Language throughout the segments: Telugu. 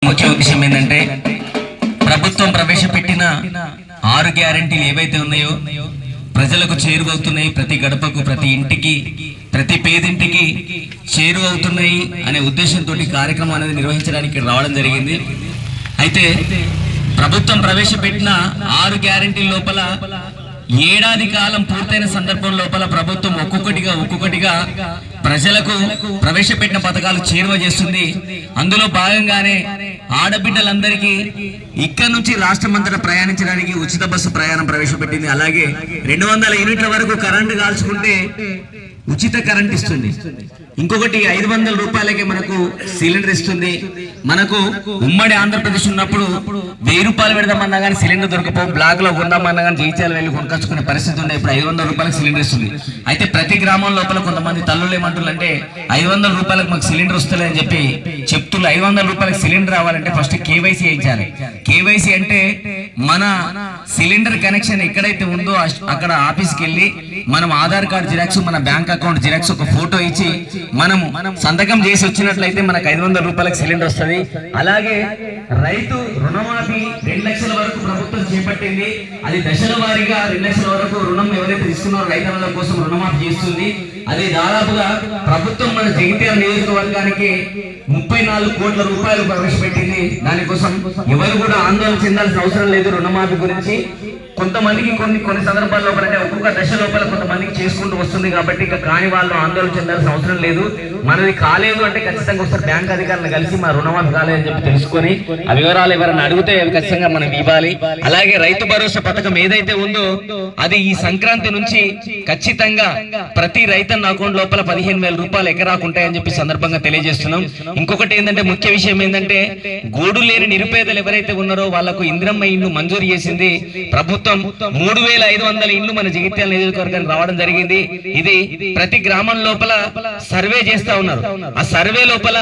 ముఖ్య ఉద్దేశం ఏంటంటే ప్రభుత్వం ప్రవేశపెట్టిన 6 గ్యారెంటీలు ఏవైతే ఉన్నాయో ప్రజలకు చేరువవుతున్నాయి, ప్రతి గడపకు, ప్రతి ఇంటికి, ప్రతి పేదింటికి చేరువవుతున్నాయి అనే ఉద్దేశంతో కార్యక్రమం అనేది నిర్వహించడానికి రావడం జరిగింది. అయితే ప్రభుత్వం ప్రవేశపెట్టిన 6 గ్యారెంటీల లోపల ఏడాది కాలం పూర్తయిన సందర్భం లోపల ప్రభుత్వం ఒక్కొక్కటిగా ప్రజలకు ప్రవేశపెట్టిన పథకాలు చేరువ చేస్తుంది. అందులో భాగంగానే ఆడబిడ్డలందరికీ ఇక్కడ నుంచి రాష్ట్రమంతటా ప్రయాణించడానికి ఉచిత బస్సు ప్రయాణం ప్రవేశపెట్టింది. అలాగే 200 యూనిట్ల వరకు కరెంటు కాల్చుకుంటే ఉచిత కరెంట్ ఇస్తుంది. ఇంకొకటి 500 రూపాయలకి మనకు సిలిండర్ ఇస్తుంది. మనకు ఉమ్మడి ఆంధ్రప్రదేశ్ ఉన్నప్పుడు 1000 రూపాయలు పెడదామన్నా కానీ సిలిండర్ దొరకపోవు, బ్లాక్ లో కొందామన్నా కానీ జైత్యాలు వెళ్ళి కొనుకొచ్చుకునే పరిస్థితి ఉండే. ఇప్పుడు 500 రూపాయలకు సిలిండర్ ఇస్తుంది. అయితే ప్రతి గ్రామం లోపల కొంతమంది తల్లులు ఏమంటున్నారంటే 500 రూపాయలకు మాకు సిలిండర్ వస్తలే అని చెప్పి చెప్తున్నారు. 500 రూపాయలకు సిలిండర్ రావాలంటే ఫస్ట్ కేవైసీ చేయించాలి. కేవైసీ అంటే మన సిలిండర్ కనెక్షన్ ఎక్కడైతే ఉందో అక్కడ ఆఫీస్కి వెళ్ళి మనం ఆధార్ కార్డు జిరాక్స్, మన బ్యాంక్ అకౌంట్ జిరాక్స్, ఒక ఫోటో ఇచ్చి మనం సంతకం చేసి వచ్చినట్లయితే మనకు 500 రూపాయలకు సిలిండర్ వస్తుంది. అలాగే రైతు రుణమాఫీ 2 లక్షల వరకు ప్రభుత్వం చేపట్టింది. అది దశల వారీగా 2 లక్షల వరకు రుణం ఎవరైతే తీసుకున్నారో రైతుల కోసం రుణమాఫీ చేస్తుంది. అది దాదాపుగా ప్రభుత్వం మన జగిత్యాల నియోజకవర్గానికి 34 కోట్ల రూపాయలు ప్రవేశపెట్టింది. దానికోసం ఎవరు కూడా ఆందోళన చెందాల్సిన అవసరం లేదు. రుణమాఫీ గురించి కొంతమందికి కొన్ని సందర్భాల లోపల అంటే ఒక్కొక్క దశ లోపల కొంతమందికి చేసుకుంటూ వస్తుంది కాబట్టి ఇక కాని వాళ్ళు ఆందోళన చెందాల్సిన అవసరం లేదు. మనది కాలేదు అంటే ఖచ్చితంగా ఒకసారి బ్యాంక్ అధికారులను కలిసి మా రుణమాఫీ కాలేదని చెప్పి తెలుసుకొని ఆ వివరాలు ఎవరైనా అడిగితే అవి ఖచ్చితంగా మనం ఇవ్వాలి. అలాగే రైతు భరోసా పథకం ఏదైతే ఉందో అది ఈ సంక్రాంతి నుంచి ఖచ్చితంగా ప్రతి రైతన్న అకౌంట్ లోపల 15,000 రూపాయలు ఎకరాకు ఉంటాయని చెప్పి సందర్భంగా తెలియజేస్తున్నాం. ఇంకొకటి ఏంటంటే ముఖ్య విషయం ఏంటంటే గూడు లేని నిరుపేదలు ఎవరైతే ఉన్నారో వాళ్లకు ఇందిరమ్మ ఇల్లు మంజూరు చేసింది ప్రభుత్వం. 3,500 ఇండ్లు మన జగిత్యాల నియోజకవర్గానికి రావడం జరిగింది. ఇది ప్రతి గ్రామం లోపల సర్వే చేస్తా ఉన్నారు. ఆ సర్వే లోపల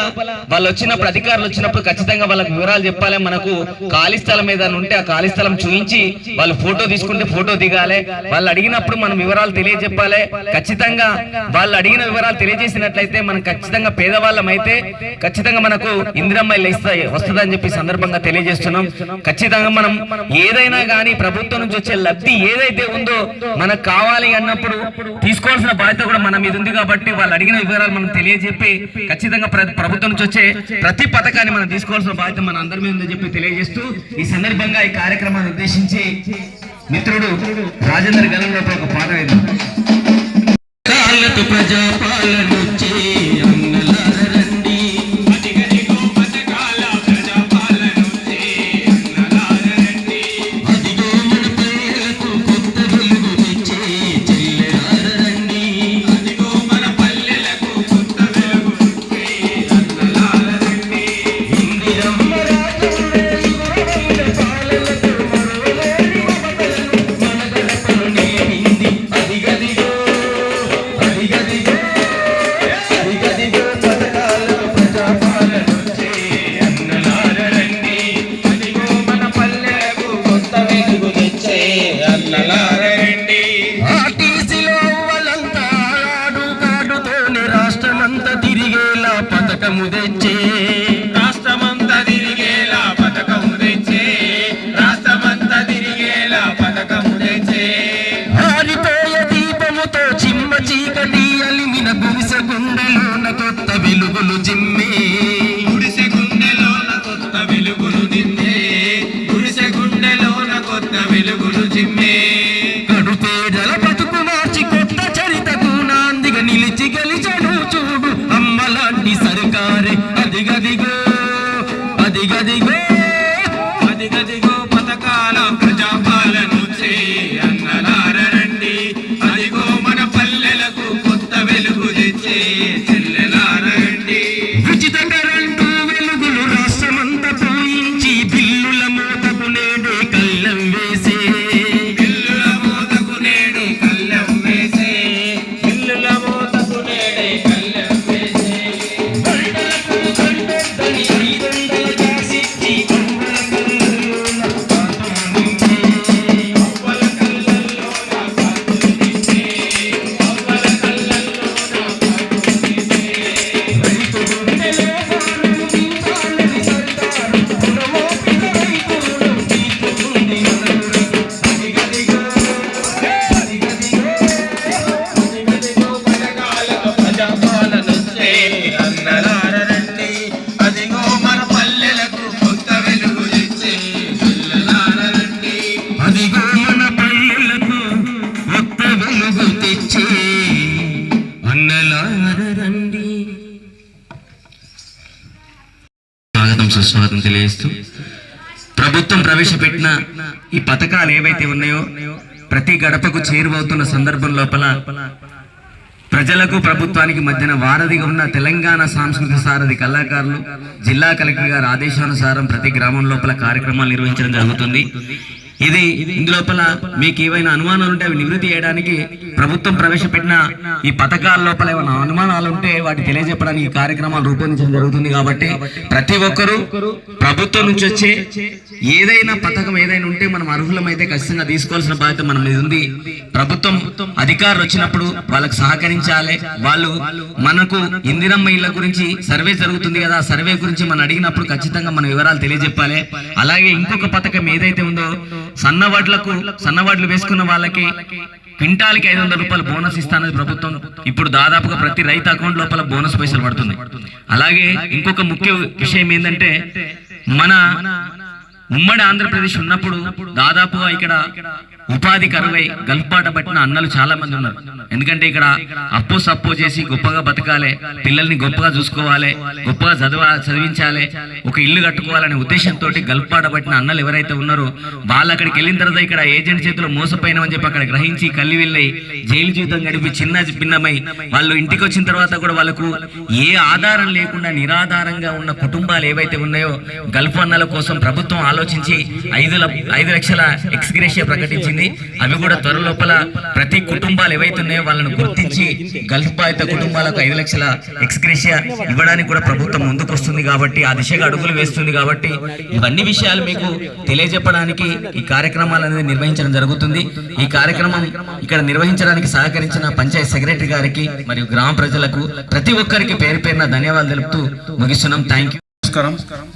వాళ్ళు వచ్చినప్పుడు, అధికారులు వచ్చినప్పుడు ఖచ్చితంగా వాళ్ళకి వివరాలు చెప్పాలి. మనకు ఖాళీ స్థలం ఏదైనా ఉంటే ఆ ఖాళీ స్థలం చూపించి వాళ్ళు ఫోటో తీసుకుంటే ఫోటో దిగాలి. వాళ్ళు అడిగినప్పుడు మనం వివరాలు తెలియజెప్పాలి. ఖచ్చితంగా వాళ్ళు అడిగిన వివరాలు తెలియజేసినట్లయితే మనం ఖచ్చితంగా పేదవాళ్ళం అయితే ఖచ్చితంగా మనకు ఇందిరమ్మ ఇల్లు వస్తుందని చెప్పి సందర్భంగా తెలియజేస్తున్నాం. ఖచ్చితంగా మనం ఏదైనా కానీ ప్రభుత్వం నుంచి వచ్చే లబ్ధి ఏదైతే ఉందో మనకు కావాలి అన్నప్పుడు తీసుకోవాల్సిన బాధ్యత కూడా మన మీద ఉంది. కాబట్టి వాళ్ళు అడిగిన వివరాలు మనం తెలియజెప్పి ఖచ్చితంగా ప్రభుత్వం నుంచి వచ్చే ప్రతి పథకాన్ని మనం తీసుకోవాల్సిన బాధ్యత మన అందరి మీద ఉందని చెప్పి తెలియజేస్తూ ఈ సందర్భంగా ఈ కార్యక్రమాన్ని ఉద్దేశించి మిత్రుడు రాజేంద్ర గలంలో ఒక పాట వేద్దాం. సుస్వాగతం తెలియజేస్తూ ప్రభుత్వం ప్రవేశపెట్టిన ఈ పథకాలు ఏవైతే ఉన్నాయో ప్రతి గడపకు చేరువవుతున్న సందర్భం లోపల ప్రజలకు ప్రభుత్వానికి మధ్యన వారధిగా ఉన్న తెలంగాణ సాంస్కృతిక సారథి కళాకారులు జిల్లా కలెక్టర్ గారి ఆదేశానుసారం ప్రతి గ్రామం లోపల కార్యక్రమాలు నిర్వహించడం జరుగుతుంది. ఇది ఇందులోపల మీకు ఏవైనా అనుమానాలు ఉంటే అవి నివృత్తి చేయడానికి ప్రభుత్వం ప్రవేశపెట్టిన ఈ పథకాల లోపల ఏమైనా అనుమానాలు ఉంటే వాటి తెలియజెప్పడానికి ఈ కార్యక్రమాలు రూపొందించడం జరుగుతుంది. కాబట్టి ప్రతి ఒక్కరూ ప్రభుత్వం నుంచి వచ్చే ఏదైనా పథకం ఏదైనా ఉంటే మనం అర్హులమైతే ఖచ్చితంగా తీసుకోవాల్సిన బాధ్యత మన మీద ఉంది. ప్రభుత్వం అధికారులు వచ్చినప్పుడు వాళ్ళకి సహకరించాలి. వాళ్ళు మనకు ఇందిరమ్మ ఇళ్ల గురించి సర్వే జరుగుతుంది కదా, ఆ సర్వే గురించి మనం అడిగినప్పుడు ఖచ్చితంగా మన వివరాలు తెలియజెప్పాలి. అలాగే ఇంకొక పథకం ఏదైతే ఉందో సన్నవడ్లు వేసుకున్న వాళ్ళకి క్వింటాల్కి 500 రూపాయలు బోనస్ ఇస్తానని ప్రభుత్వం ఇప్పుడు దాదాపుగా ప్రతి రైతు అకౌంట్ లోపల బోనస్ పైసలు పడుతుంది. అలాగే ఇంకొక ముఖ్య విషయం ఏంటంటే మన ఉమ్మడి ఆంధ్రప్రదేశ్ ఉన్నప్పుడు దాదాపుగా ఇక్కడ ఉపాధి కరువై గల్ఫ్బాట పట్టిన అన్నలు చాలా మంది ఉన్నారు. ఎందుకంటే ఇక్కడ అప్పు సప్పు చేసి గొప్పగా బతకాలి, పిల్లల్ని గొప్పగా చూసుకోవాలి, గొప్పగా చదివించాలి, ఒక ఇల్లు కట్టుకోవాలనే ఉద్దేశంతో గల్ఫ్బాట పట్టిన అన్నలు ఎవరైతే ఉన్నారో వాళ్ళు అక్కడికి వెళ్ళిన తర్వాత ఇక్కడ ఏజెంట్ చేతిలో మోసపోయినామని చెప్పి అక్కడ గ్రహించి కల్లి వెళ్ళి జైలు జీవితం గడిపి చిన్న భిన్నమై వాళ్ళు ఇంటికి వచ్చిన తర్వాత కూడా వాళ్ళకు ఏ ఆధారం లేకుండా నిరాధారంగా ఉన్న కుటుంబాలు ఏవైతే ఉన్నాయో గల్ఫ్ అన్నల కోసం ప్రభుత్వం ఆలోచించి 5 లక్షల ఎక్స్గ్రేషియా ప్రకటించింది. అవి కూడా త్వర లోపల ప్రతి కుటుంబాలు ఏవైతే ఉన్నాయో వాళ్ళను గుర్తించి గల్ఫ్ బాధిత కుటుంబాలకు 5 లక్షల ఎక్స్గ్రేషియా ఇవ్వడానికి కూడా ప్రభుత్వం ముందుకు వస్తుంది. కాబట్టి ఆ దిశగా అడుగులు వేస్తుంది. కాబట్టి ఇవన్నీ విషయాలు మీకు తెలియజెప్పడానికి ఈ కార్యక్రమాలు అనేది నిర్వహించడం జరుగుతుంది. ఈ కార్యక్రమం ఇక్కడ నిర్వహించడానికి సహకరించిన పంచాయత్ సెక్రటరీ గారికి మరియు గ్రామ ప్రజలకు ప్రతి ఒక్కరికి పేరు పేరున ధన్యవాదాలు తెలుపుతూ ముగిస్తున్నాం. Thank you. నమస్కారం.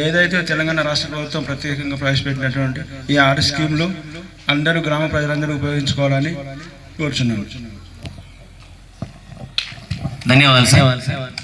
ఏదైతే తెలంగాణ రాష్ట్ర ప్రభుత్వం ప్రత్యేకంగా ప్రవేశపెట్టినటువంటి ఈ 6 స్కీమ్లు అందరూ గ్రామ ప్రజలందరూ ఉపయోగించుకోవాలని కోరుచున్నాను. ధన్యవాదాలు సార్.